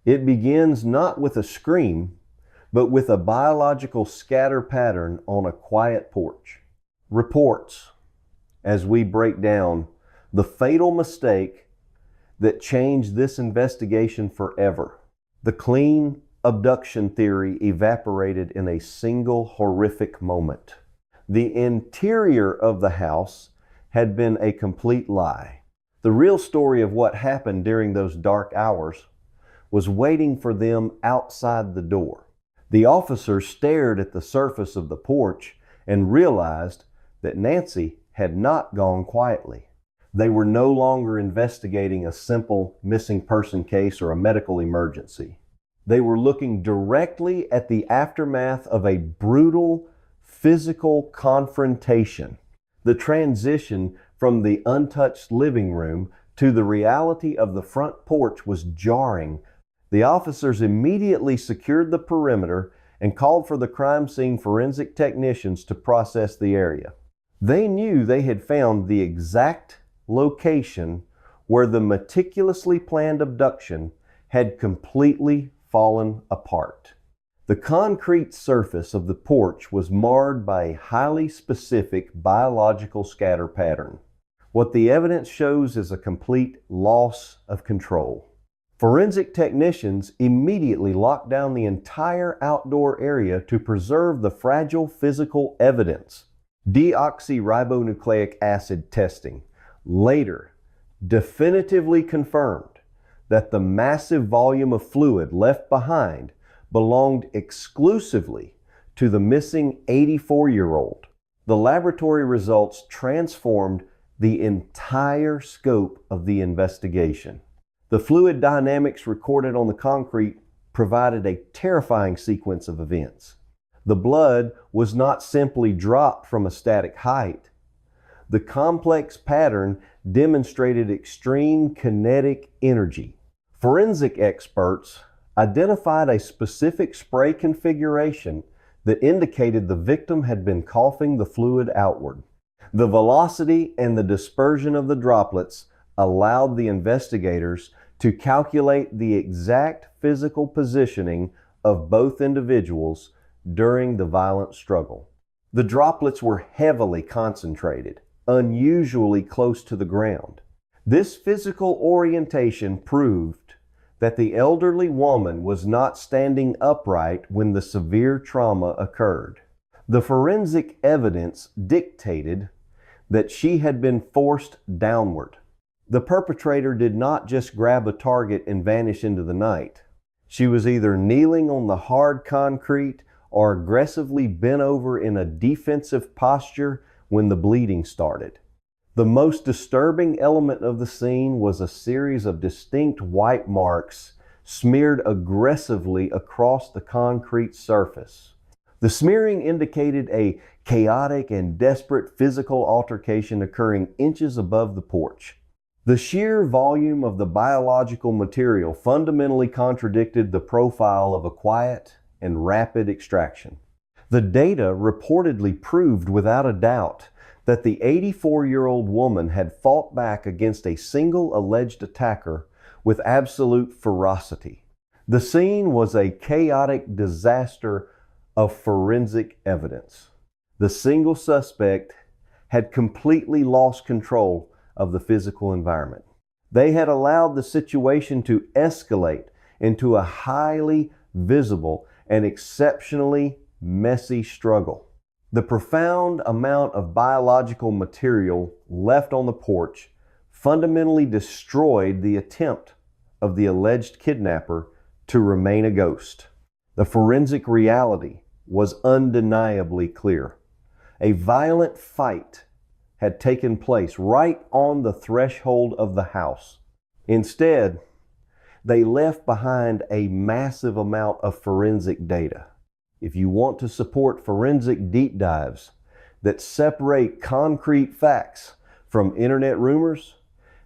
It begins not with a scream, but with a biological scatter pattern on a quiet porch. Reports, as we break down the fatal mistake that changed this investigation forever. The clean abduction theory evaporated in a single horrific moment. The interior of the house had been a complete lie. The real story of what happened during those dark hours was waiting for them outside the door. The officers stared at the surface of the porch and realized that Nancy had not gone quietly. They were no longer investigating a simple missing person case or a medical emergency. They were looking directly at the aftermath of a brutal physical confrontation. The transition from the untouched living room to the reality of the front porch was jarring. The officers immediately secured the perimeter and called for the crime scene forensic technicians to process the area. They knew they had found the exact location where the meticulously planned abduction had completely fallen apart. The concrete surface of the porch was marred by a highly specific biological scatter pattern. What the evidence shows is a complete loss of control. Forensic technicians immediately locked down the entire outdoor area to preserve the fragile physical evidence. Deoxyribonucleic acid testing later definitively confirmed that the massive volume of fluid left behind belonged exclusively to the missing 84-year-old. The laboratory results transformed the entire scope of the investigation. The fluid dynamics recorded on the concrete provided a terrifying sequence of events. The blood was not simply dropped from a static height. The complex pattern demonstrated extreme kinetic energy. Forensic experts identified a specific spray configuration that indicated the victim had been coughing the fluid outward. The velocity and the dispersion of the droplets allowed the investigators to calculate the exact physical positioning of both individuals during the violent struggle. The droplets were heavily concentrated, unusually close to the ground. This physical orientation proved that the elderly woman was not standing upright when the severe trauma occurred. The forensic evidence dictated that she had been forced downward. The perpetrator did not just grab a target and vanish into the night. She was either kneeling on the hard concrete or aggressively bent over in a defensive posture when the bleeding started. The most disturbing element of the scene was a series of distinct white marks smeared aggressively across the concrete surface. The smearing indicated a chaotic and desperate physical altercation occurring inches above the porch. The sheer volume of the biological material fundamentally contradicted the profile of a quiet and rapid extraction. The data reportedly proved without a doubt that the 84-year-old woman had fought back against a single alleged attacker with absolute ferocity. The scene was a chaotic disaster of forensic evidence. The single suspect had completely lost control of the physical environment. They had allowed the situation to escalate into a highly visible and exceptionally messy struggle. The profound amount of biological material left on the porch fundamentally destroyed the attempt of the alleged kidnapper to remain a ghost. The forensic reality was undeniably clear. A violent fight had taken place right on the threshold of the house. Instead, they left behind a massive amount of forensic data. If you want to support forensic deep dives that separate concrete facts from internet rumors,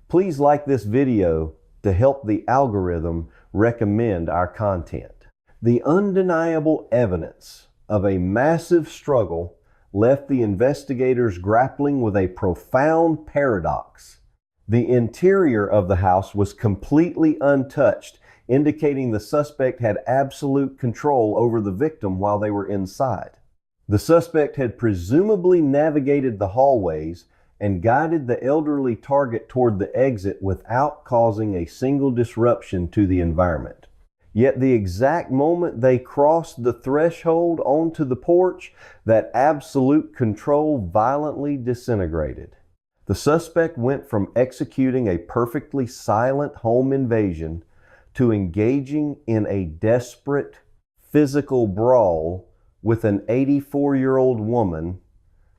please like this video to help the algorithm recommend our content. The undeniable evidence of a massive struggle left the investigators grappling with a profound paradox. The interior of the house was completely untouched, indicating the suspect had absolute control over the victim while they were inside. The suspect had presumably navigated the hallways and guided the elderly target toward the exit without causing a single disruption to the environment. Yet the exact moment they crossed the threshold onto the porch, that absolute control violently disintegrated. The suspect went from executing a perfectly silent home invasion to engaging in a desperate physical brawl with an 84-year-old woman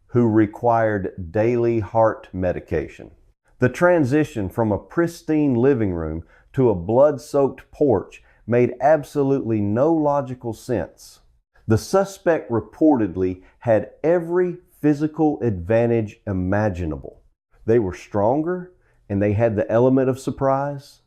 who required daily heart medication. The transition from a pristine living room to a blood-soaked porch made absolutely no logical sense. The suspect reportedly had every physical advantage imaginable. They were stronger and they had the element of surprise.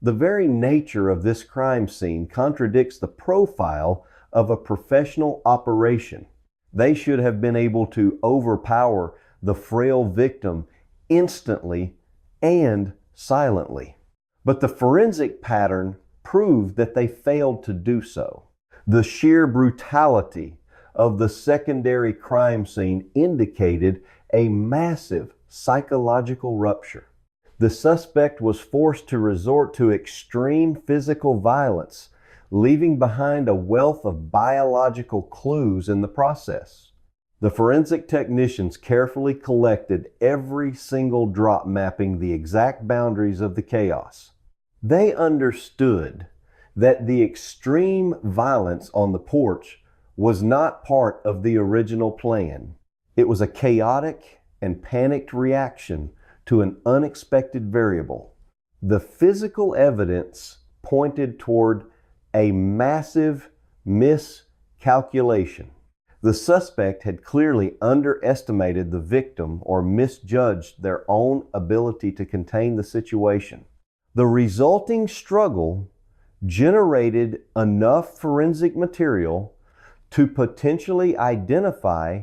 The very nature of this crime scene contradicts the profile of a professional operation. They should have been able to overpower the frail victim instantly and silently. But the forensic pattern proved that they failed to do so. The sheer brutality of the secondary crime scene indicated a massive psychological rupture. The suspect was forced to resort to extreme physical violence, leaving behind a wealth of biological clues in the process. The forensic technicians carefully collected every single drop mapping the exact boundaries of the chaos. They understood that the extreme violence on the porch was not part of the original plan. It was a chaotic and panicked reaction to an unexpected variable. The physical evidence pointed toward a massive miscalculation. The suspect had clearly underestimated the victim or misjudged their own ability to contain the situation. The resulting struggle generated enough forensic material to potentially identify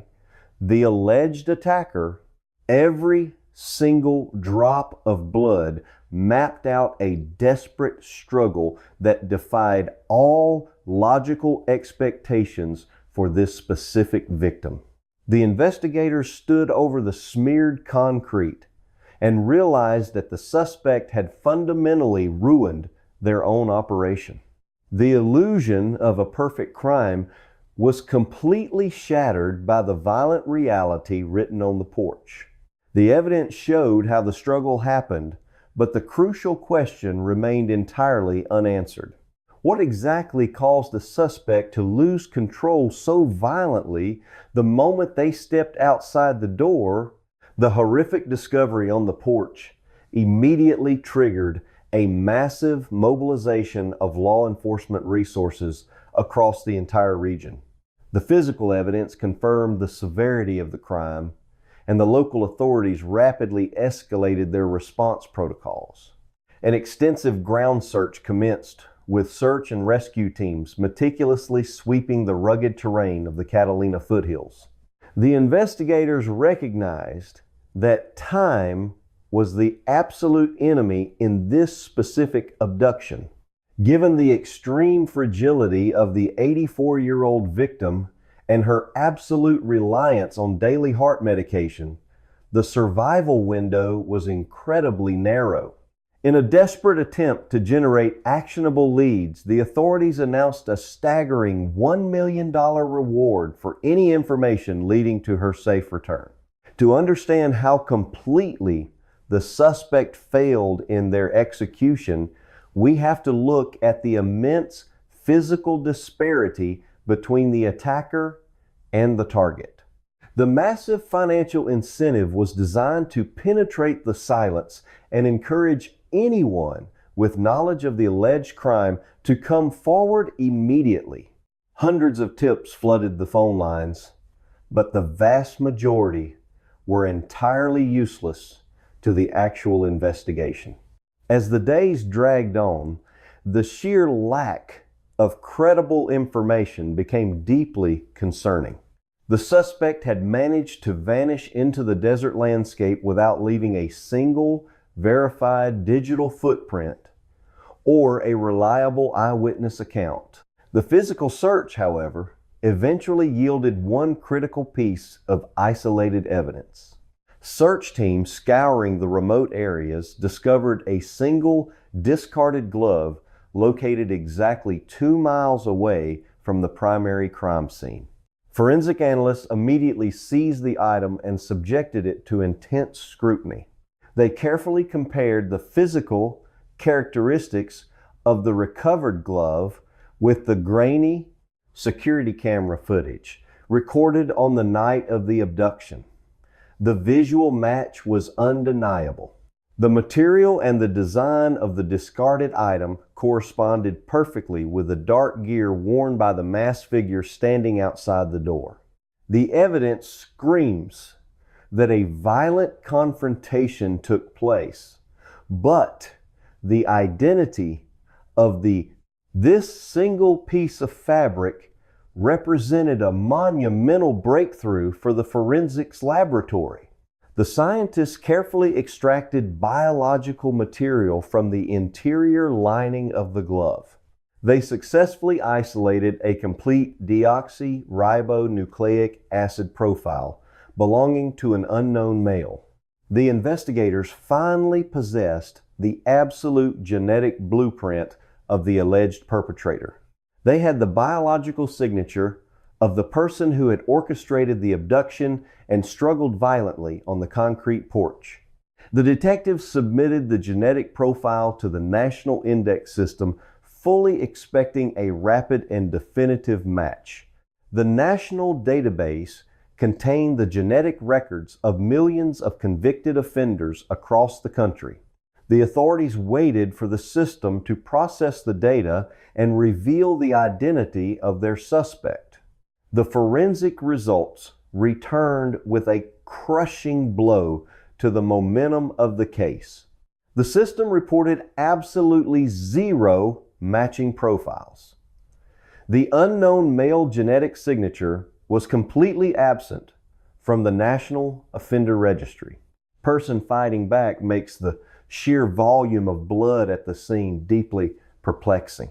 the alleged attacker. Every single drop of blood mapped out a desperate struggle that defied all logical expectations for this specific victim. The investigators stood over the smeared concrete and realized that the suspect had fundamentally ruined their own operation. The illusion of a perfect crime was completely shattered by the violent reality written on the porch. The evidence showed how the struggle happened, but the crucial question remained entirely unanswered. What exactly caused the suspect to lose control so violently the moment they stepped outside the door? The horrific discovery on the porch immediately triggered a massive mobilization of law enforcement resources across the entire region. The physical evidence confirmed the severity of the crime, and the local authorities rapidly escalated their response protocols. An extensive ground search commenced, with search and rescue teams meticulously sweeping the rugged terrain of the Catalina foothills. The investigators recognized that time was the absolute enemy in this specific abduction. Given the extreme fragility of the 84-year-old victim and her absolute reliance on daily heart medication, the survival window was incredibly narrow. In a desperate attempt to generate actionable leads, the authorities announced a staggering $1 million reward for any information leading to her safe return. To understand how completely the suspect failed in their execution, we have to look at the immense physical disparity between the attacker and the target. The massive financial incentive was designed to penetrate the silence and encourage anyone with knowledge of the alleged crime to come forward immediately. Hundreds of tips flooded the phone lines, but the vast majority were entirely useless to the actual investigation. As the days dragged on, the sheer lack of credible information became deeply concerning. The suspect had managed to vanish into the desert landscape without leaving a single verified digital footprint or a reliable eyewitness account. The physical search, however, eventually yielded one critical piece of isolated evidence. Search teams scouring the remote areas discovered a single discarded glove located exactly 2 miles away from the primary crime scene. Forensic analysts immediately seized the item and subjected it to intense scrutiny. They carefully compared the physical characteristics of the recovered glove with the grainy security camera footage recorded on the night of the abduction. The visual match was undeniable. The material and the design of the discarded item corresponded perfectly with the dark gear worn by the masked figure standing outside the door. The evidence screams that a violent confrontation took place, but the identity of this single piece of fabric represented a monumental breakthrough for the forensics laboratory. The scientists carefully extracted biological material from the interior lining of the glove. They successfully isolated a complete deoxyribonucleic acid profile belonging to an unknown male. The investigators finally possessed the absolute genetic blueprint of the alleged perpetrator. They had the biological signature of the person who had orchestrated the abduction and struggled violently on the concrete porch. The detectives submitted the genetic profile to the National Index System, fully expecting a rapid and definitive match. The national database contained the genetic records of millions of convicted offenders across the country. The authorities waited for the system to process the data and reveal the identity of their suspect. The forensic results returned with a crushing blow to the momentum of the case. The system reported absolutely zero matching profiles. The unknown male genetic signature was completely absent from the National Offender Registry. Person fighting back makes the sheer volume of blood at the scene deeply perplexing.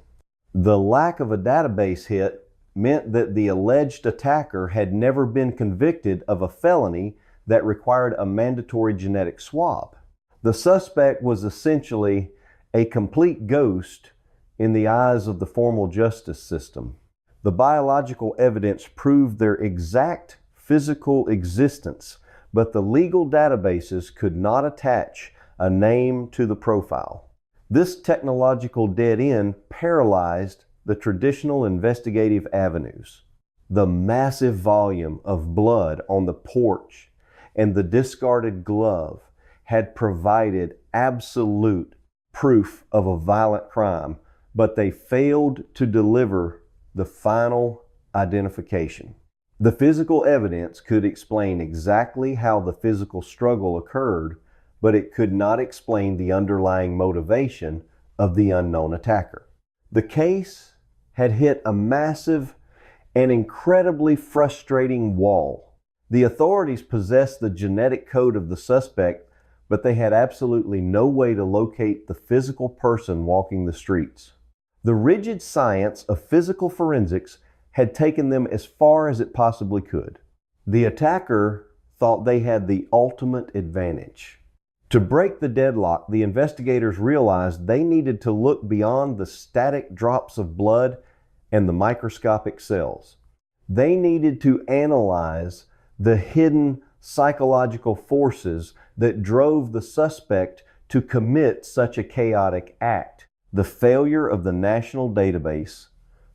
The lack of a database hit meant that the alleged attacker had never been convicted of a felony that required a mandatory genetic swab. The suspect was essentially a complete ghost in the eyes of the formal justice system. The biological evidence proved their exact physical existence, but the legal databases could not attach a name to the profile. This technological dead end paralyzed the traditional investigative avenues. The massive volume of blood on the porch and the discarded glove had provided absolute proof of a violent crime, but they failed to deliver the final identification. The physical evidence could explain exactly how the physical struggle occurred, but it could not explain the underlying motivation of the unknown attacker. The case had hit a massive and incredibly frustrating wall. The authorities possessed the genetic code of the suspect, but they had absolutely no way to locate the physical person walking the streets. The rigid science of physical forensics had taken them as far as it possibly could. The attacker thought they had the ultimate advantage. To break the deadlock, the investigators realized they needed to look beyond the static drops of blood and the microscopic cells. They needed to analyze the hidden psychological forces that drove the suspect to commit such a chaotic act. The failure of the national database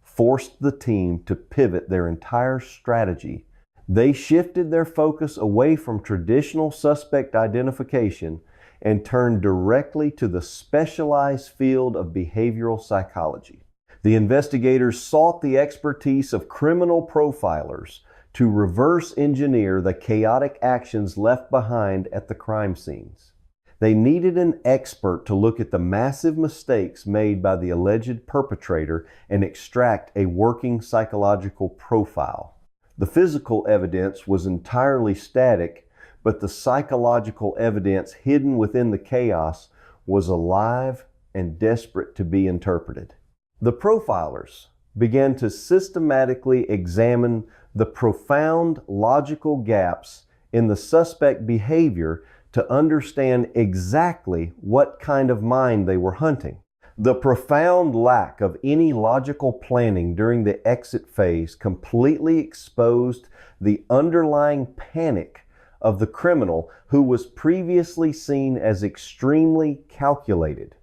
forced the team to pivot their entire strategy. They shifted their focus away from traditional suspect identification and turned directly to the specialized field of behavioral psychology. The investigators sought the expertise of criminal profilers to reverse engineer the chaotic actions left behind at the crime scenes. They needed an expert to look at the massive mistakes made by the alleged perpetrator and extract a working psychological profile. The physical evidence was entirely static, but the psychological evidence hidden within the chaos was alive and desperate to be interpreted. The profilers began to systematically examine the profound logical gaps in the suspect behavior to understand exactly what kind of mind they were hunting. The profound lack of any logical planning during the exit phase completely exposed the underlying panic of the criminal, who was previously seen as extremely calculated.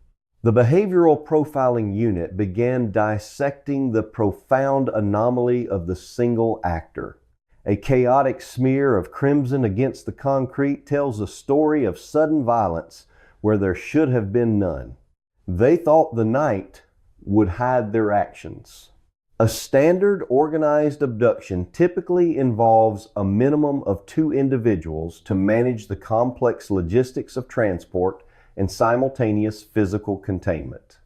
The behavioral profiling unit began dissecting the profound anomaly of the single actor. A chaotic smear of crimson against the concrete tells a story of sudden violence where there should have been none. They thought the night would hide their actions. A standard organized abduction typically involves a minimum of 2 individuals to manage the complex logistics of transport and simultaneous physical containment.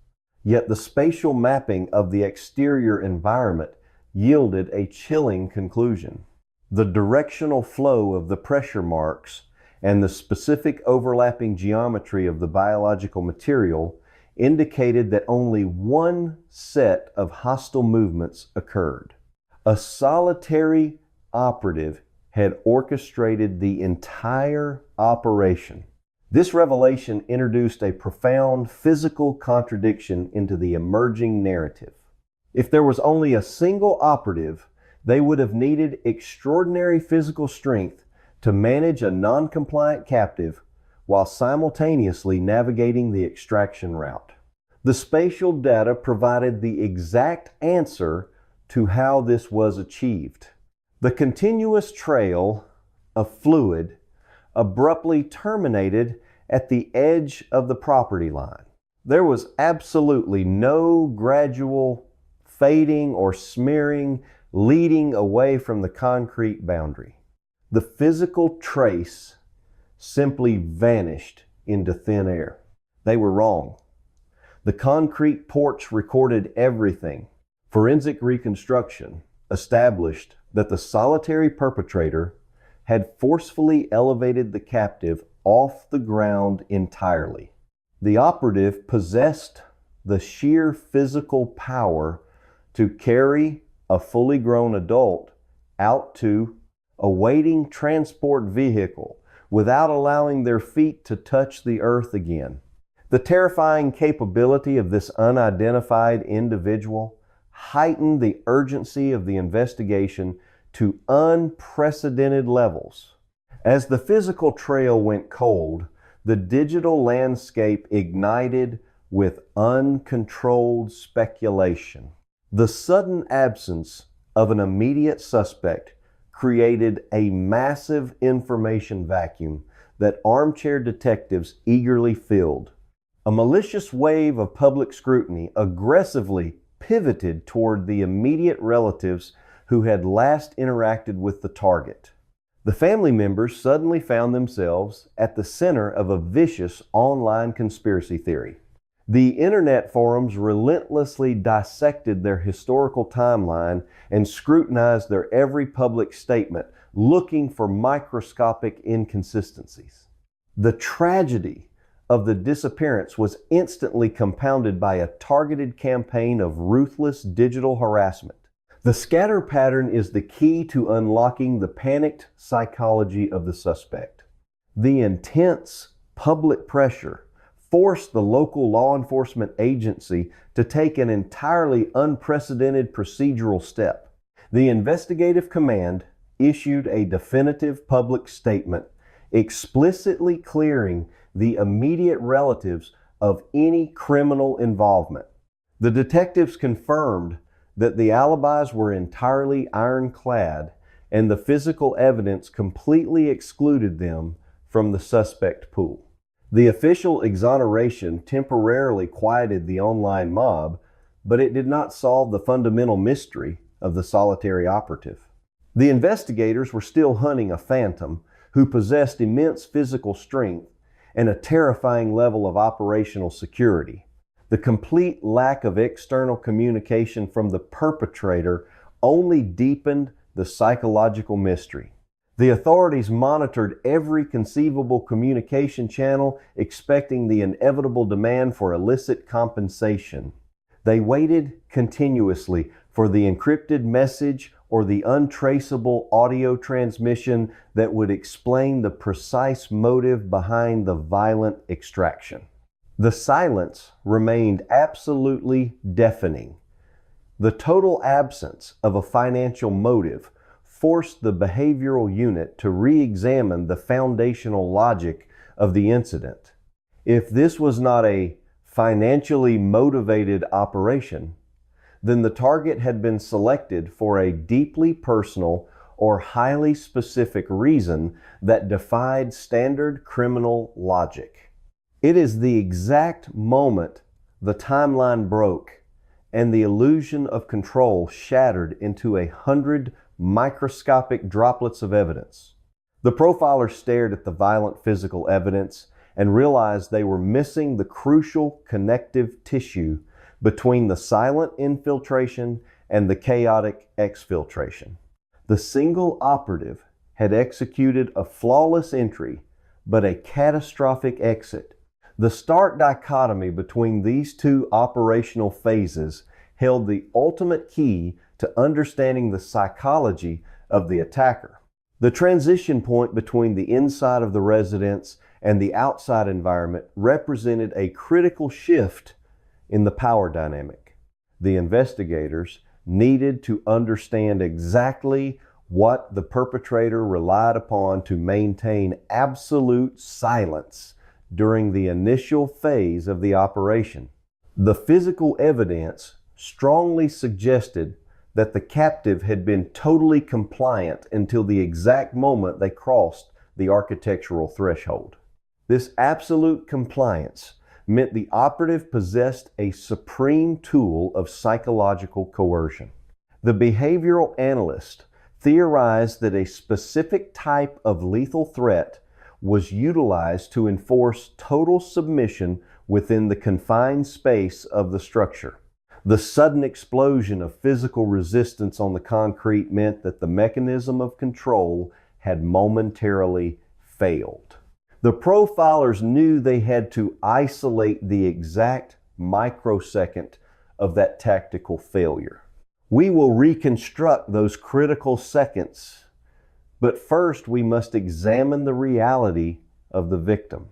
Yet the spatial mapping of the exterior environment yielded a chilling conclusion. The directional flow of the pressure marks and the specific overlapping geometry of the biological material indicated that only one set of hostile movements occurred. A solitary operative had orchestrated the entire operation. This revelation introduced a profound physical contradiction into the emerging narrative. If there was only a single operative, they would have needed extraordinary physical strength to manage a non-compliant captive while simultaneously navigating the extraction route. The spatial data provided the exact answer to how this was achieved. The continuous trail of fluid abruptly terminated at the edge of the property line. There was absolutely no gradual fading or smearing leading away from the concrete boundary. The physical trace simply vanished into thin air. They were wrong. The concrete porch recorded everything. Forensic reconstruction established that the solitary perpetrator had forcefully elevated the captive off the ground entirely. The operative possessed the sheer physical power to carry a fully grown adult out to a waiting transport vehicle without allowing their feet to touch the earth again. The terrifying capability of this unidentified individual heightened the urgency of the investigation to unprecedented levels. As the physical trail went cold, the digital landscape ignited with uncontrolled speculation. The sudden absence of an immediate suspect created a massive information vacuum that armchair detectives eagerly filled. A malicious wave of public scrutiny aggressively pivoted toward the immediate relatives who had last interacted with the target. The family members suddenly found themselves at the center of a vicious online conspiracy theory. The internet forums relentlessly dissected their historical timeline and scrutinized their every public statement, looking for microscopic inconsistencies. The tragedy of the disappearance was instantly compounded by a targeted campaign of ruthless digital harassment. The scatter pattern is the key to unlocking the panicked psychology of the suspect. The intense public pressure forced the local law enforcement agency to take an entirely unprecedented procedural step. The investigative command issued a definitive public statement explicitly clearing the immediate relatives of any criminal involvement. The detectives confirmed that the alibis were entirely ironclad and the physical evidence completely excluded them from the suspect pool. The official exoneration temporarily quieted the online mob, but it did not solve the fundamental mystery of the solitary operative. The investigators were still hunting a phantom who possessed immense physical strength and a terrifying level of operational security. The complete lack of external communication from the perpetrator only deepened the psychological mystery. The authorities monitored every conceivable communication channel, expecting the inevitable demand for illicit compensation. They waited continuously for the encrypted message or the untraceable audio transmission that would explain the precise motive behind the violent extraction. The silence remained absolutely deafening. The total absence of a financial motive forced the behavioral unit to re-examine the foundational logic of the incident. If this was not a financially motivated operation, then the target had been selected for a deeply personal or highly specific reason that defied standard criminal logic. It is the exact moment the timeline broke and the illusion of control shattered into 100 microscopic droplets of evidence. The profilers stared at the violent physical evidence and realized they were missing the crucial connective tissue between the silent infiltration and the chaotic exfiltration. The single operative had executed a flawless entry, but a catastrophic exit. The stark dichotomy between these two operational phases held the ultimate key to understanding the psychology of the attacker. The transition point between the inside of the residence and the outside environment represented a critical shift in the power dynamic. The investigators needed to understand exactly what the perpetrator relied upon to maintain absolute silence during the initial phase of the operation. The physical evidence strongly suggested that the captive had been totally compliant until the exact moment they crossed the architectural threshold. This absolute compliance meant the operative possessed a supreme tool of psychological coercion. The behavioral analyst theorized that a specific type of lethal threat was utilized to enforce total submission within the confined space of the structure. The sudden explosion of physical resistance on the concrete meant that the mechanism of control had momentarily failed. The profilers knew they had to isolate the exact microsecond of that tactical failure. We will reconstruct those critical seconds, but first we must examine the reality of the victim.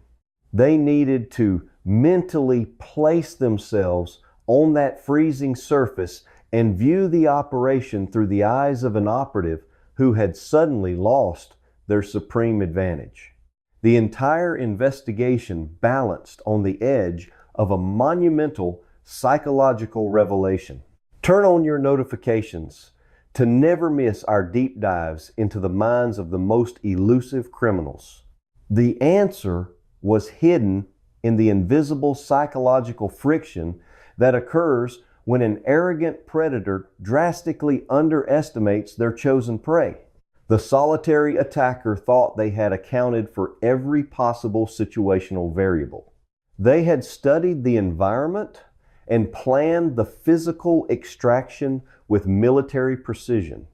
They needed to mentally place themselves on that freezing surface and view the operation through the eyes of an operative who had suddenly lost their supreme advantage. The entire investigation balanced on the edge of a monumental psychological revelation. Turn on your notifications to never miss our deep dives into the minds of the most elusive criminals. The answer was hidden in the invisible psychological friction that occurs when an arrogant predator drastically underestimates their chosen prey. The solitary attacker thought they had accounted for every possible situational variable. They had studied the environment and planned the physical extraction with military precision,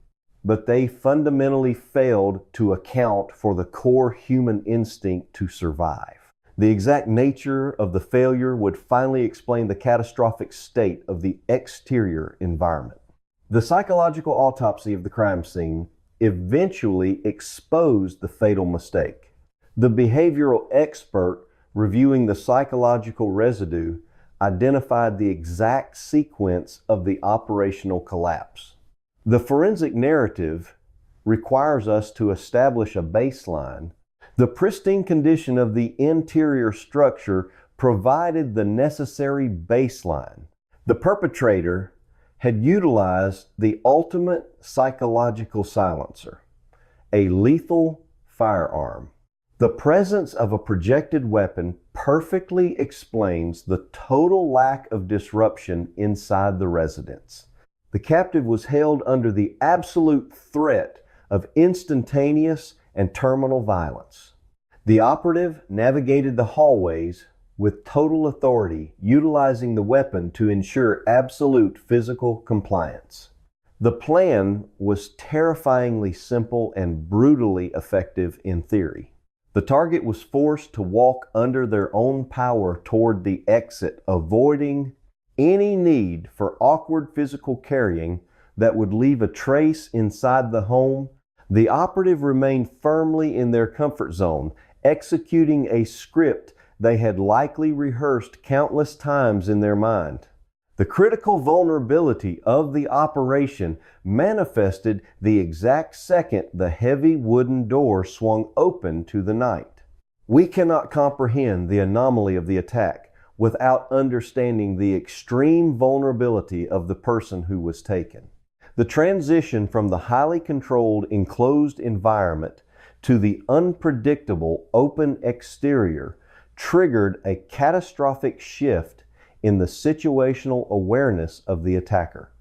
but they fundamentally failed to account for the core human instinct to survive. The exact nature of the failure would finally explain the catastrophic state of the exterior environment. The psychological autopsy of the crime scene eventually exposed the fatal mistake. The behavioral expert reviewing the psychological residue identified the exact sequence of the operational collapse. The forensic narrative requires us to establish a baseline. The pristine condition of the interior structure provided the necessary baseline. The perpetrator had utilized the ultimate psychological silencer, a lethal firearm. The presence of a projected weapon perfectly explains the total lack of disruption inside the residence. The captive was held under the absolute threat of instantaneous and terminal violence. The operative navigated the hallways with total authority, utilizing the weapon to ensure absolute physical compliance. The plan was terrifyingly simple and brutally effective in theory. The target was forced to walk under their own power toward the exit, avoiding any need for awkward physical carrying that would leave a trace inside the home. The operative remained firmly in their comfort zone, executing a script they had likely rehearsed countless times in their mind. The critical vulnerability of the operation manifested the exact second the heavy wooden door swung open to the night. We cannot comprehend the anomaly of the attack without understanding the extreme vulnerability of the person who was taken. The transition from the highly controlled enclosed environment to the unpredictable open exterior triggered a catastrophic shift in the situational awareness of the attacker.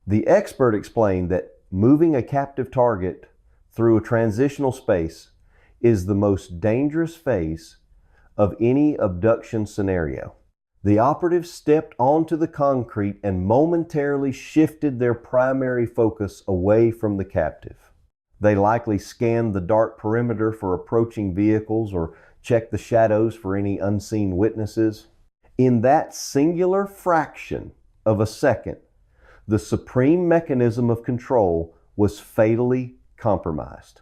The expert explained that moving a captive target through a transitional space is the most dangerous phase of any abduction scenario. The operative stepped onto the concrete and momentarily shifted their primary focus away from the captive. They likely scanned the dark perimeter for approaching vehicles or checked the shadows for any unseen witnesses. In that singular fraction of a second, the supreme mechanism of control was fatally compromised.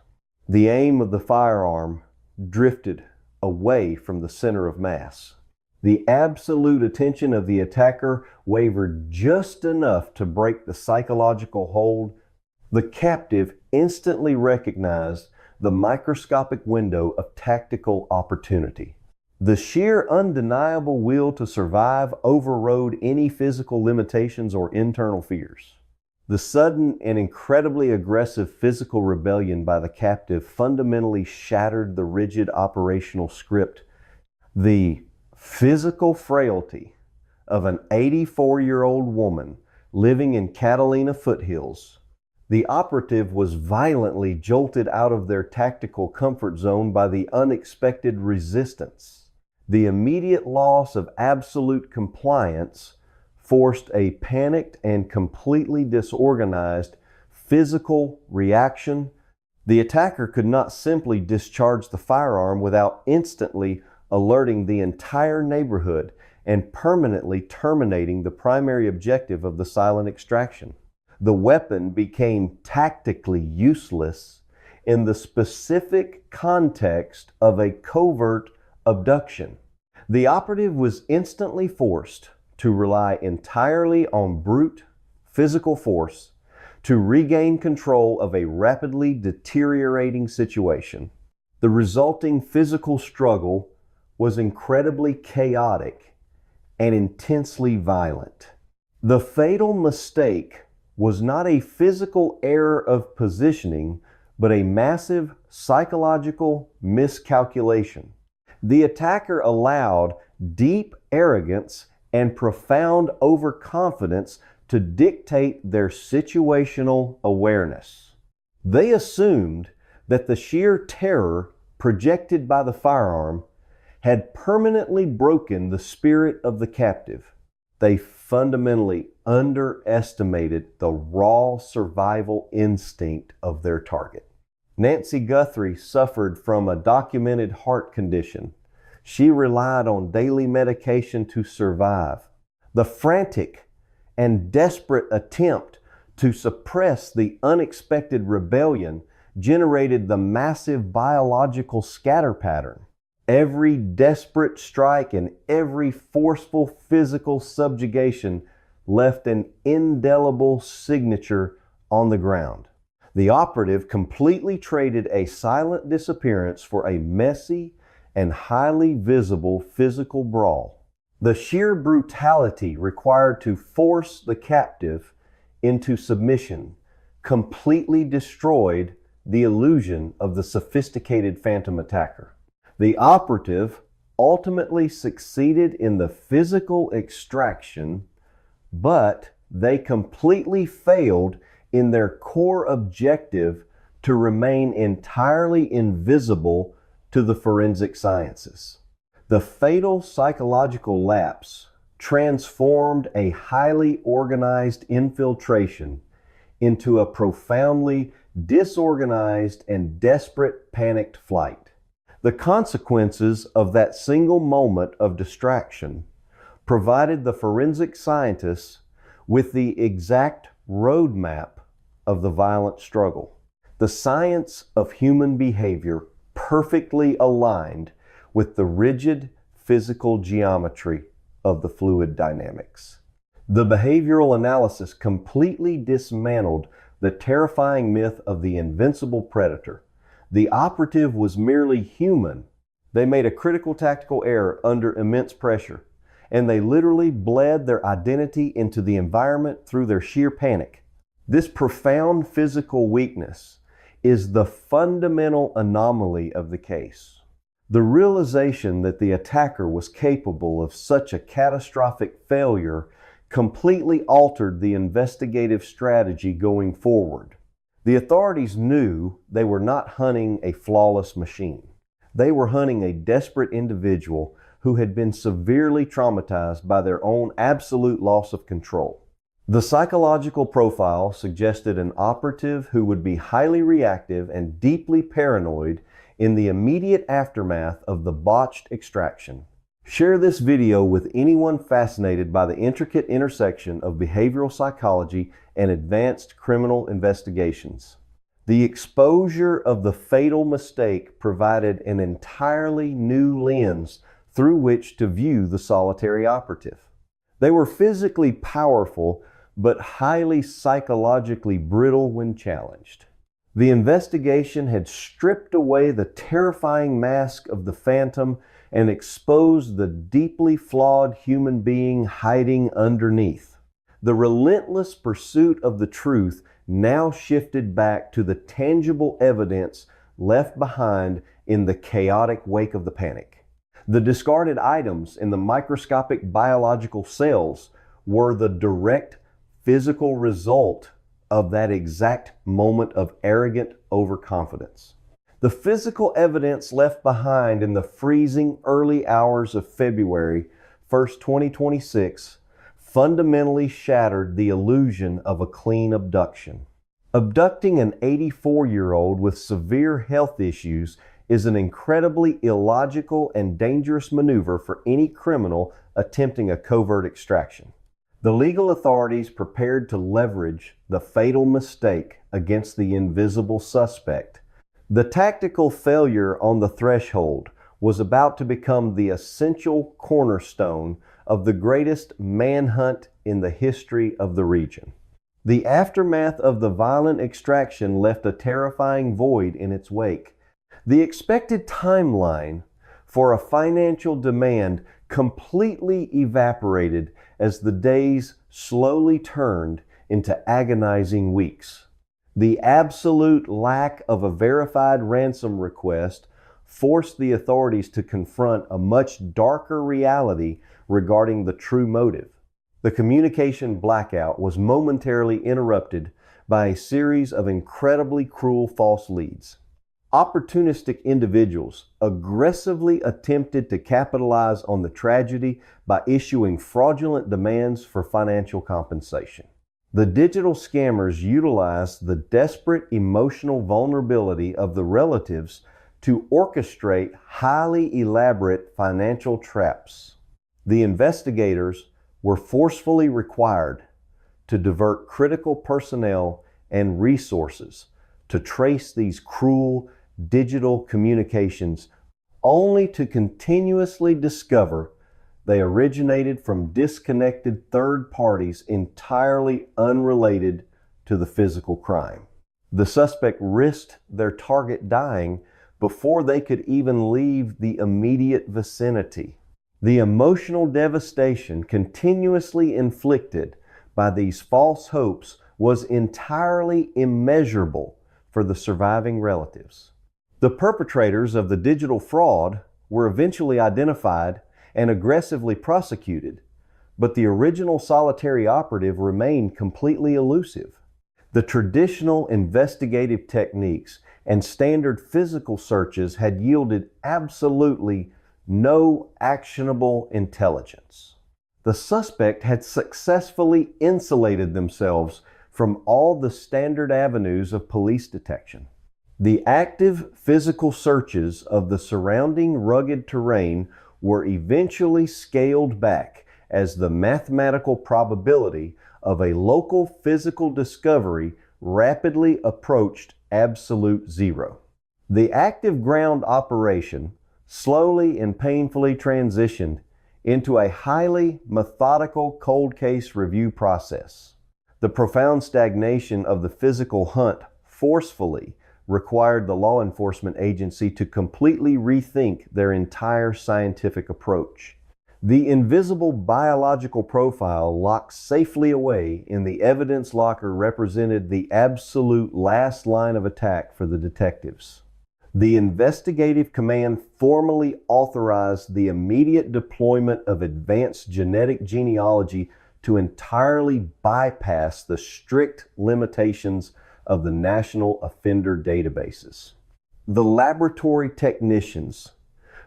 The aim of the firearm drifted away from the center of mass. The absolute attention of the attacker wavered just enough to break the psychological hold. The captive instantly recognized the microscopic window of tactical opportunity. The sheer undeniable will to survive overrode any physical limitations or internal fears. The sudden and incredibly aggressive physical rebellion by the captive fundamentally shattered the rigid operational script. The physical frailty of an 84-year-old woman living in Catalina foothills. The operative was violently jolted out of their tactical comfort zone by the unexpected resistance. The immediate loss of absolute compliance forced a panicked and completely disorganized physical reaction. The attacker could not simply discharge the firearm without instantly alerting the entire neighborhood and permanently terminating the primary objective of the silent extraction. The weapon became tactically useless in the specific context of a covert abduction. The operative was instantly forced to rely entirely on brute physical force to regain control of a rapidly deteriorating situation. The resulting physical struggle was incredibly chaotic and intensely violent. The fatal mistake was not a physical error of positioning, but a massive psychological miscalculation. The attacker allowed deep arrogance and profound overconfidence to dictate their situational awareness. They assumed that the sheer terror projected by the firearm had permanently broken the spirit of the captive. They fundamentally underestimated the raw survival instinct of their target. Nancy Guthrie suffered from a documented heart condition. She relied on daily medication to survive. The frantic and desperate attempt to suppress the unexpected rebellion generated the massive biological scatter pattern. Every desperate strike and every forceful physical subjugation left an indelible signature on the ground. The operative completely traded a silent disappearance for a messy and highly visible physical brawl. The sheer brutality required to force the captive into submission completely destroyed the illusion of the sophisticated phantom attacker. The operative ultimately succeeded in the physical extraction, but they completely failed in their core objective to remain entirely invisible to the forensic sciences. The fatal psychological lapse transformed a highly organized infiltration into a profoundly disorganized and desperate panicked flight. The consequences of that single moment of distraction provided the forensic scientists with the exact roadmap of the violent struggle. The science of human behavior perfectly aligned with the rigid physical geometry of the fluid dynamics. The behavioral analysis completely dismantled the terrifying myth of the invincible predator. The operative was merely human. They made a critical tactical error under immense pressure, and they literally bled their identity into the environment through their sheer panic. This profound physical weakness is the fundamental anomaly of the case. The realization that the attacker was capable of such a catastrophic failure completely altered the investigative strategy going forward. The authorities knew they were not hunting a flawless machine. They were hunting a desperate individual who had been severely traumatized by their own absolute loss of control. The psychological profile suggested an operative who would be highly reactive and deeply paranoid in the immediate aftermath of the botched extraction. Share this video with anyone fascinated by the intricate intersection of behavioral psychology and advanced criminal investigations. The exposure of the fatal mistake provided an entirely new lens through which to view the solitary operative. They were physically powerful, but highly psychologically brittle when challenged. The investigation had stripped away the terrifying mask of the phantom and exposed the deeply flawed human being hiding underneath. The relentless pursuit of the truth now shifted back to the tangible evidence left behind in the chaotic wake of the panic. The discarded items in the microscopic biological cells were the direct physical result of that exact moment of arrogant overconfidence. The physical evidence left behind in the freezing early hours of February 1st, 2026, fundamentally shattered the illusion of a clean abduction. Abducting an 84-year-old with severe health issues is an incredibly illogical and dangerous maneuver for any criminal attempting a covert extraction. The legal authorities prepared to leverage the fatal mistake against the invisible suspect. The tactical failure on the threshold was about to become the essential cornerstone of the greatest manhunt in the history of the region. The aftermath of the violent extraction left a terrifying void in its wake. The expected timeline for a financial demand completely evaporated as the days slowly turned into agonizing weeks. The absolute lack of a verified ransom request forced the authorities to confront a much darker reality regarding the true motive. The communication blackout was momentarily interrupted by a series of incredibly cruel false leads. Opportunistic individuals aggressively attempted to capitalize on the tragedy by issuing fraudulent demands for financial compensation. The digital scammers utilized the desperate emotional vulnerability of the relatives to orchestrate highly elaborate financial traps. The investigators were forcefully required to divert critical personnel and resources to trace these cruel digital communications, only to continuously discover they originated from disconnected third parties entirely unrelated to the physical crime. The suspect risked their target dying before they could even leave the immediate vicinity. The emotional devastation continuously inflicted by these false hopes was entirely immeasurable for the surviving relatives. The perpetrators of the digital fraud were eventually identified and aggressively prosecuted, but the original solitary operative remained completely elusive. The traditional investigative techniques and standard physical searches had yielded absolutely no actionable intelligence. The suspect had successfully insulated themselves from all the standard avenues of police detection. The active physical searches of the surrounding rugged terrain were eventually scaled back as the mathematical probability of a local physical discovery rapidly approached absolute zero. The active ground operation slowly and painfully transitioned into a highly methodical cold case review process. The profound stagnation of the physical hunt forcefully required the law enforcement agency to completely rethink their entire scientific approach. The invisible biological profile locked safely away in the evidence locker represented the absolute last line of attack for the detectives. The investigative command formally authorized the immediate deployment of advanced genetic genealogy to entirely bypass the strict limitations of the national offender databases. The laboratory technicians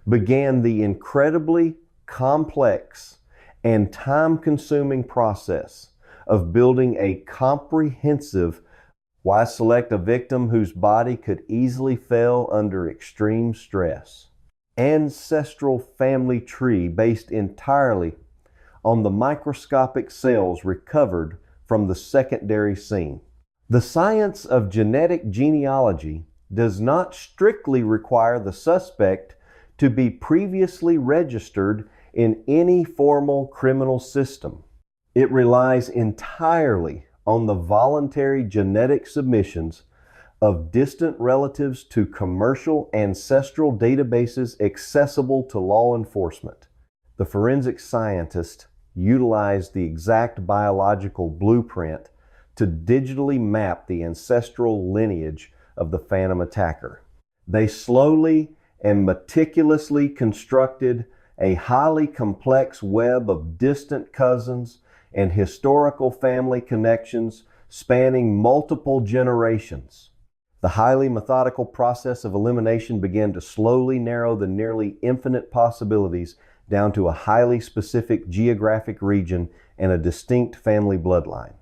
began the incredibly complex and time-consuming process of building a comprehensive why select a victim whose body could easily fail under extreme stress ancestral family tree based entirely on the microscopic cells recovered from the secondary scene. The science of genetic genealogy does not strictly require the suspect to be previously registered in any formal criminal system. It relies entirely on the voluntary genetic submissions of distant relatives to commercial ancestral databases accessible to law enforcement. The forensic scientists utilized the exact biological blueprint to digitally map the ancestral lineage of the phantom attacker. They slowly and meticulously constructed a highly complex web of distant cousins and historical family connections spanning multiple generations. The highly methodical process of elimination began to slowly narrow the nearly infinite possibilities down to a highly specific geographic region and a distinct family bloodline.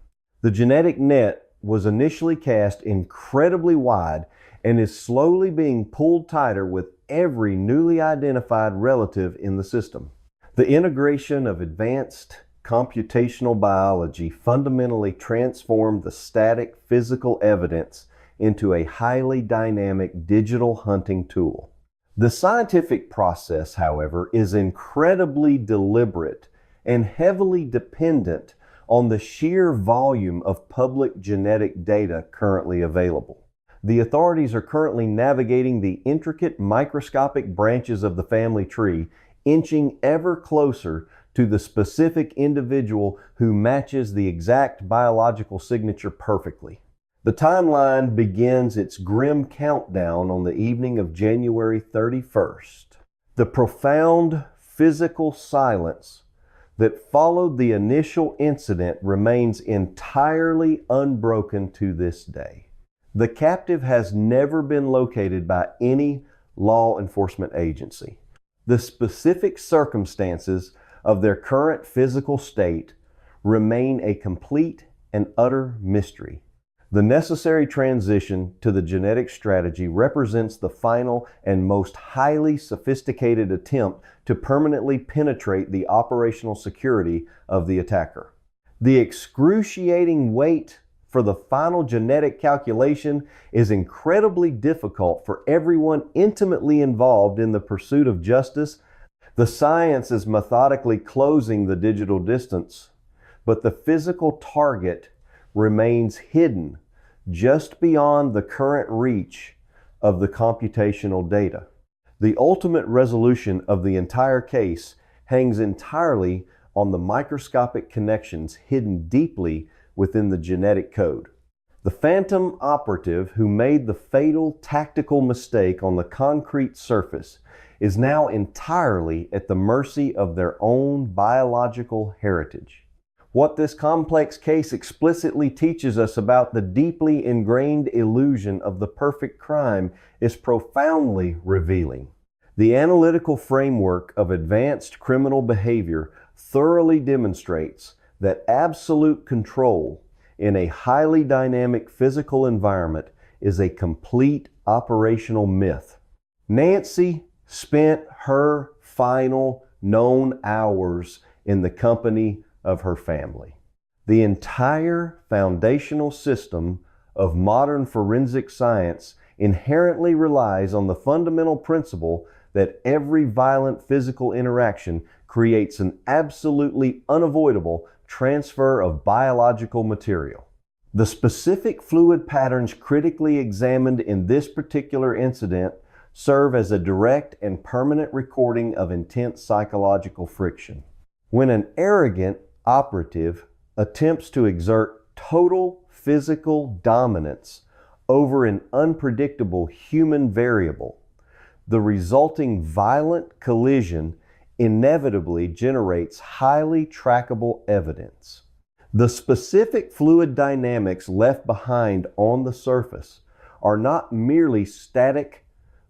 The genetic net was initially cast incredibly wide and is slowly being pulled tighter with every newly identified relative in the system. The integration of advanced computational biology fundamentally transformed the static physical evidence into a highly dynamic digital hunting tool. The scientific process, however, is incredibly deliberate and heavily dependent on the sheer volume of public genetic data currently available. The authorities are currently navigating the intricate microscopic branches of the family tree, inching ever closer to the specific individual who matches the exact biological signature perfectly. The timeline begins its grim countdown on the evening of January 31st. The profound physical silence that followed the initial incident remains entirely unbroken to this day. The captive has never been located by any law enforcement agency. The specific circumstances of their current physical state remain a complete and utter mystery. The necessary transition to the genetic strategy represents the final and most highly sophisticated attempt to permanently penetrate the operational security of the attacker. The excruciating wait for the final genetic calculation is incredibly difficult for everyone intimately involved in the pursuit of justice. The science is methodically closing the digital distance, but the physical target remains hidden just beyond the current reach of the computational data. The ultimate resolution of the entire case hangs entirely on the microscopic connections hidden deeply within the genetic code. The phantom operative who made the fatal tactical mistake on the concrete surface is now entirely at the mercy of their own biological heritage. What this complex case explicitly teaches us about the deeply ingrained illusion of the perfect crime is profoundly revealing. The analytical framework of advanced criminal behavior thoroughly demonstrates that absolute control in a highly dynamic physical environment is a complete operational myth. Nancy spent her final known hours in the company of her family. The entire foundational system of modern forensic science inherently relies on the fundamental principle that every violent physical interaction creates an absolutely unavoidable transfer of biological material. The specific fluid patterns critically examined in this particular incident serve as a direct and permanent recording of intense psychological friction. When an arrogant operative attempts to exert total physical dominance over an unpredictable human variable, the resulting violent collision inevitably generates highly trackable evidence. The specific fluid dynamics left behind on the surface are not merely static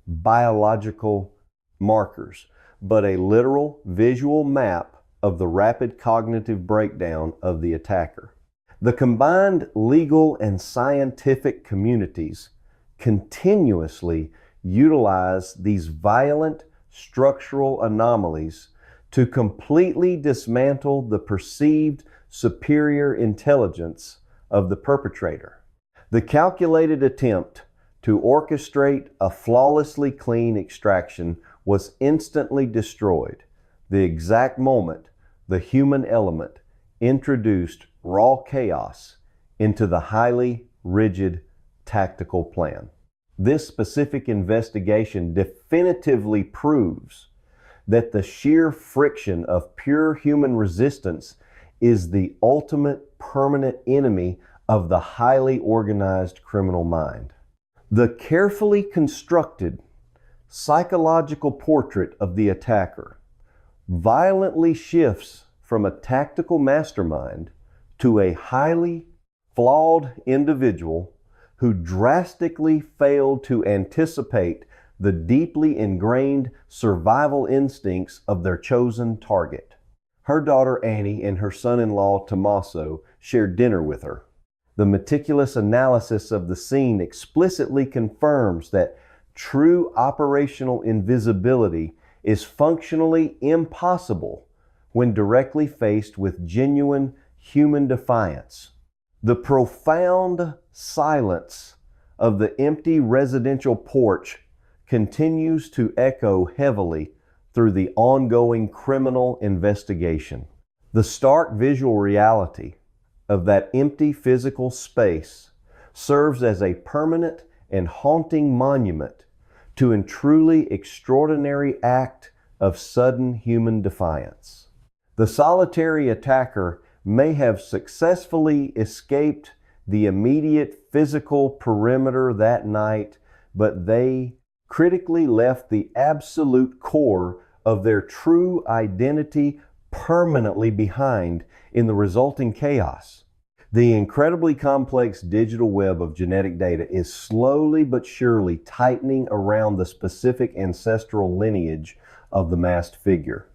biological markers, but a literal visual map of the rapid cognitive breakdown of the attacker. The combined legal and scientific communities continuously utilize these violent structural anomalies to completely dismantle the perceived superior intelligence of the perpetrator. The calculated attempt to orchestrate a flawlessly clean extraction was instantly destroyed the exact moment the human element introduced raw chaos into the highly rigid tactical plan. This specific investigation definitively proves that the sheer friction of pure human resistance is the ultimate permanent enemy of the highly organized criminal mind. The carefully constructed psychological portrait of the attacker violently shifts from a tactical mastermind to a highly flawed individual who drastically failed to anticipate the deeply ingrained survival instincts of their chosen target. Her daughter Annie and her son-in-law Tommaso shared dinner with her. The meticulous analysis of the scene explicitly confirms that true operational invisibility is functionally impossible when directly faced with genuine human defiance. The profound silence of the empty residential porch continues to echo heavily through the ongoing criminal investigation. The stark visual reality of that empty physical space serves as a permanent and haunting monument to a truly extraordinary act of sudden human defiance. The solitary attacker may have successfully escaped the immediate physical perimeter that night, but they critically left the absolute core of their true identity permanently behind in the resulting chaos. The incredibly complex digital web of genetic data is slowly but surely tightening around the specific ancestral lineage of the masked figure.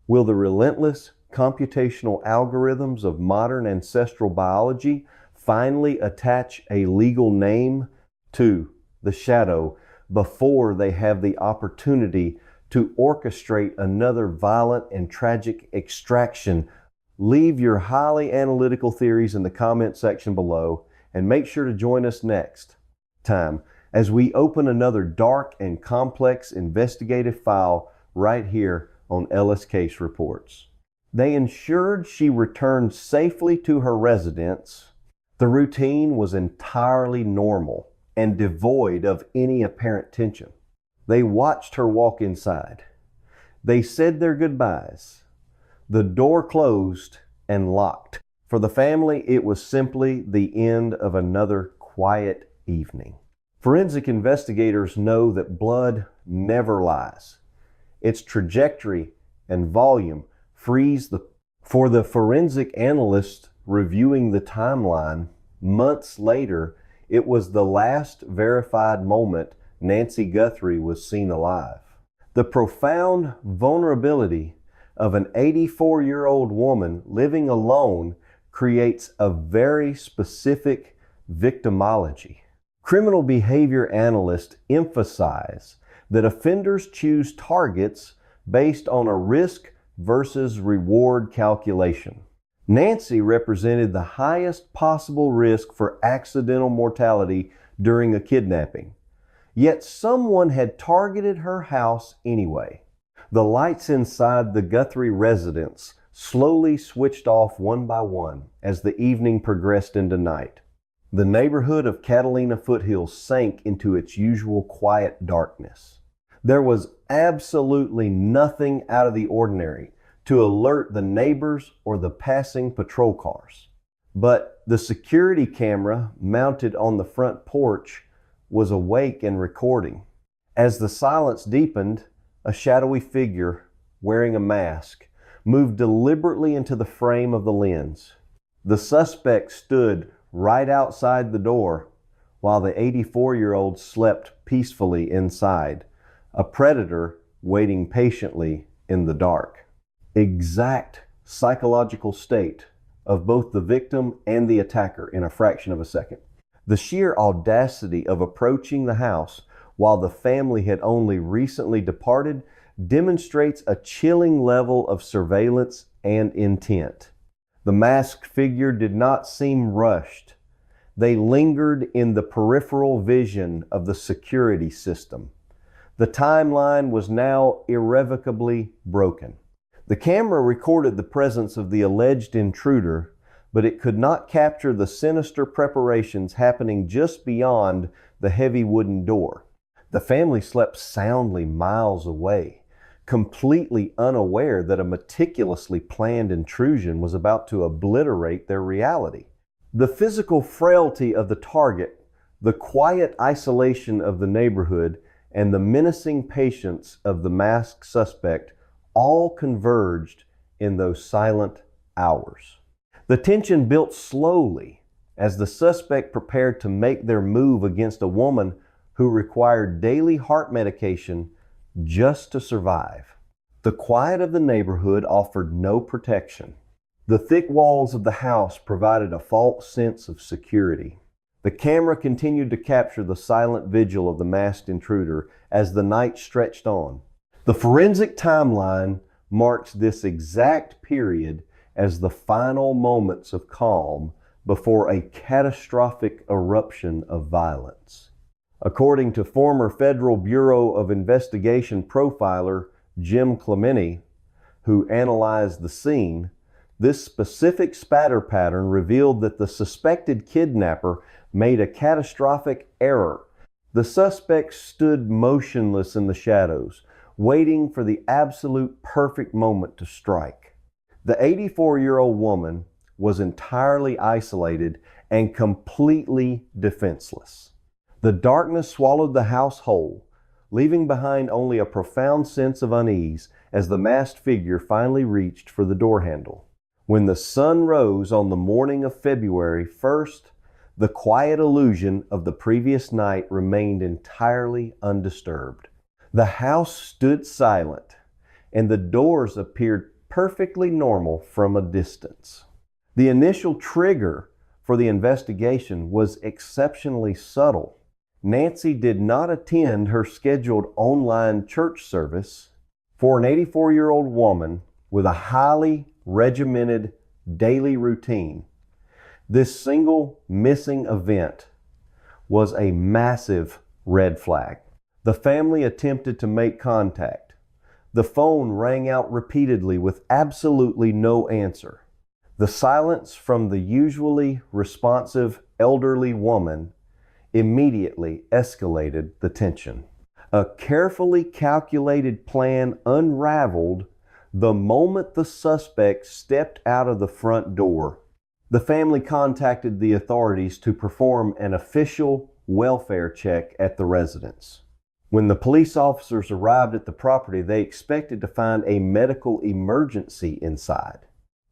Will the relentless computational algorithms of modern ancestral biology finally attach a legal name to the shadow before they have the opportunity to orchestrate another violent and tragic extraction? Leave your highly analytical theories in the comment section below, and make sure to join us next time as we open another dark and complex investigative file right here on Ellis Case Reports. They ensured she returned safely to her residence. The routine was entirely normal and devoid of any apparent tension. They watched her walk inside. They said their goodbyes. The door closed and locked. For the family, it was simply the end of another quiet evening. Forensic investigators know that blood never lies. Its trajectory and volume freeze for the forensic analyst reviewing the timeline. Months later, it was the last verified moment Nancy Guthrie was seen alive. The profound vulnerability of an 84-year-old woman living alone creates a very specific victimology. Criminal behavior analysts emphasize that offenders choose targets based on a risk versus reward calculation. Nancy represented the highest possible risk for accidental mortality during a kidnapping, yet someone had targeted her house anyway. The lights inside the Guthrie residence slowly switched off one by one as the evening progressed into night. The neighborhood of Catalina Foothills sank into its usual quiet darkness. There was absolutely nothing out of the ordinary to alert the neighbors or the passing patrol cars. But the security camera mounted on the front porch was awake and recording. As the silence deepened, a shadowy figure wearing a mask moved deliberately into the frame of the lens. The suspect stood right outside the door while the 84-year-old slept peacefully inside, a predator waiting patiently in the dark. Exact psychological state of both the victim and the attacker in a fraction of a second. The sheer audacity of approaching the house while the family had only recently departed demonstrates a chilling level of surveillance and intent. The masked figure did not seem rushed. They lingered in the peripheral vision of the security system. The timeline was now irrevocably broken. The camera recorded the presence of the alleged intruder, but it could not capture the sinister preparations happening just beyond the heavy wooden door. The family slept soundly miles away, completely unaware that a meticulously planned intrusion was about to obliterate their reality. The physical frailty of the target, the quiet isolation of the neighborhood, and the menacing patience of the masked suspect all converged in those silent hours. The tension built slowly as the suspect prepared to make their move against a woman who required daily heart medication just to survive. The quiet of the neighborhood offered no protection. The thick walls of the house provided a false sense of security. The camera continued to capture the silent vigil of the masked intruder as the night stretched on. The forensic timeline marks this exact period as the final moments of calm before a catastrophic eruption of violence. According to former Federal Bureau of Investigation profiler Jim Clementi, who analyzed the scene, this specific spatter pattern revealed that the suspected kidnapper made a catastrophic error. The suspect stood motionless in the shadows, waiting for the absolute perfect moment to strike. The 84-year-old woman was entirely isolated and completely defenseless. The darkness swallowed the house whole, leaving behind only a profound sense of unease as the masked figure finally reached for the door handle. When the sun rose on the morning of February 1st, the quiet illusion of the previous night remained entirely undisturbed. The house stood silent, and the doors appeared perfectly normal from a distance. The initial trigger for the investigation was exceptionally subtle. Nancy did not attend her scheduled online church service. For an 84-year-old woman with a highly regimented daily routine, this single missing event was a massive red flag. The family attempted to make contact. The phone rang out repeatedly with absolutely no answer. The silence from the usually responsive elderly woman immediately escalated the tension. A carefully calculated plan unraveled the moment the suspect stepped out of the front door. The family contacted the authorities to perform an official welfare check at the residence. When the police officers arrived at the property, they expected to find a medical emergency inside.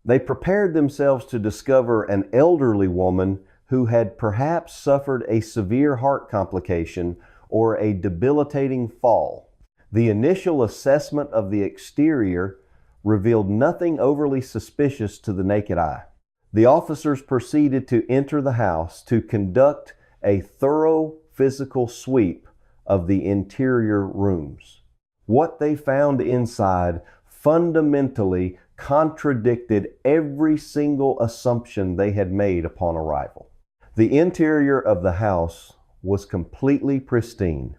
They prepared themselves to discover an elderly woman who had perhaps suffered a severe heart complication or a debilitating fall. The initial assessment of the exterior revealed nothing overly suspicious to the naked eye. The officers proceeded to enter the house to conduct a thorough physical sweep of the interior rooms. What they found inside fundamentally contradicted every single assumption they had made upon arrival. The interior of the house was completely pristine.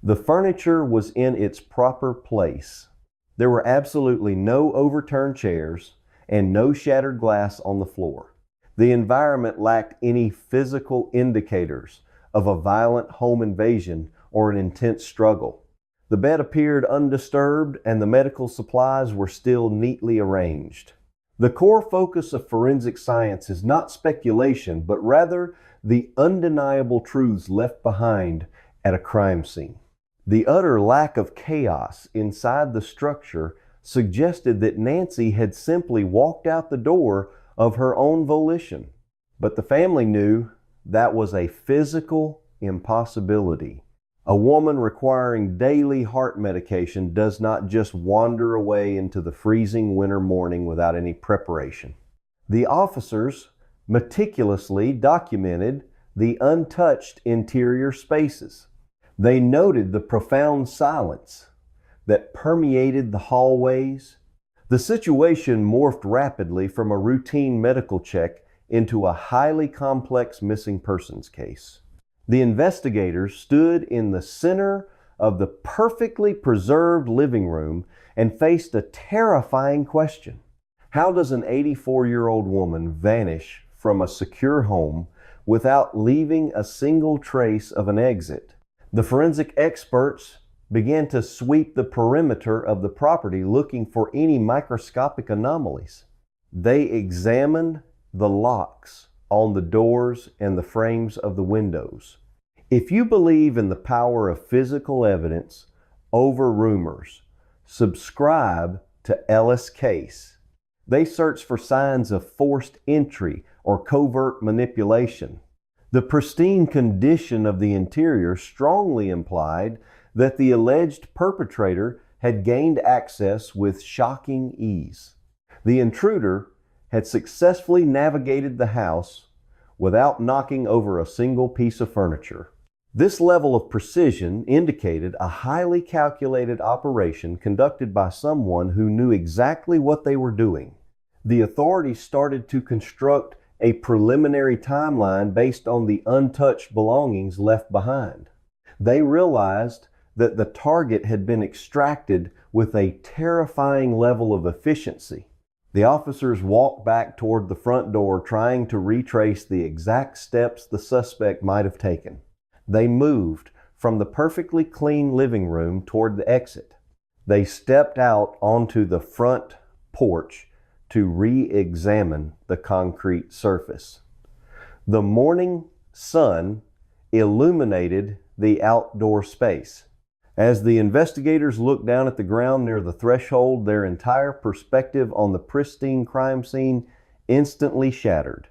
The furniture was in its proper place. There were absolutely no overturned chairs and no shattered glass on the floor. The environment lacked any physical indicators of a violent home invasion or an intense struggle. The bed appeared undisturbed and the medical supplies were still neatly arranged. The core focus of forensic science is not speculation, but rather the undeniable truths left behind at a crime scene. The utter lack of chaos inside the structure suggested that Nancy had simply walked out the door of her own volition. But the family knew that was a physical impossibility. A woman requiring daily heart medication does not just wander away into the freezing winter morning without any preparation. The officers meticulously documented the untouched interior spaces. They noted the profound silence that permeated the hallways. The situation morphed rapidly from a routine medical check into a highly complex missing persons case. The investigators stood in the center of the perfectly preserved living room and faced a terrifying question. How does an 84-year-old woman vanish from a secure home without leaving a single trace of an exit? The forensic experts began to sweep the perimeter of the property looking for any microscopic anomalies. They examined the locks on the doors and the frames of the windows. If you believe in the power of physical evidence over rumors, subscribe to Ellis Case. They searched for signs of forced entry or covert manipulation. The pristine condition of the interior strongly implied that the alleged perpetrator had gained access with shocking ease. The intruder had successfully navigated the house without knocking over a single piece of furniture. This level of precision indicated a highly calculated operation conducted by someone who knew exactly what they were doing. The authorities started to construct a preliminary timeline based on the untouched belongings left behind. They realized that the target had been extracted with a terrifying level of efficiency. The officers walked back toward the front door, trying to retrace the exact steps the suspect might have taken. They moved from the perfectly clean living room toward the exit. They stepped out onto the front porch to re-examine the concrete surface. The morning sun illuminated the outdoor space. As the investigators looked down at the ground near the threshold, their entire perspective on the pristine crime scene instantly shattered.